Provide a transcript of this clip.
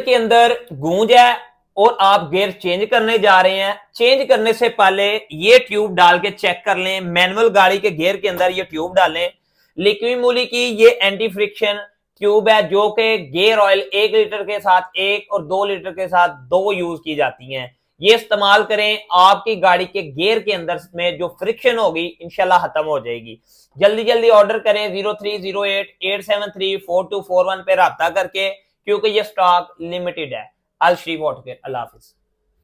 के अंदर गूंज है और आप गियर चेंज करने जा रहे हैं, चेंज करने से पहले ये ट्यूब डाल के चेक कर लें। मैनुअल गाड़ी के गियर के अंदर ये ट्यूब डालें। लिक्विमोली की ये एंटी फ्रिक्शन ट्यूब है जो कि गियर ऑयल 1 लीटर के साथ 1 और 2 लीटर के साथ 2 यूज की जाती हैं। ये इस्तेमाल करें, आपकी गाड़ी के गियर के अंदर में जो फ्रिक्शन होगी इंशाल्लाह खत्म हो जाएगी। जल्दी जल्दी ऑर्डर करें 030887344241 पे राब्ता करके, क्योंकि ये स्टॉक लिमिटेड है। अल शरीफ ऑटो केयर। अल्लाह हाफिज।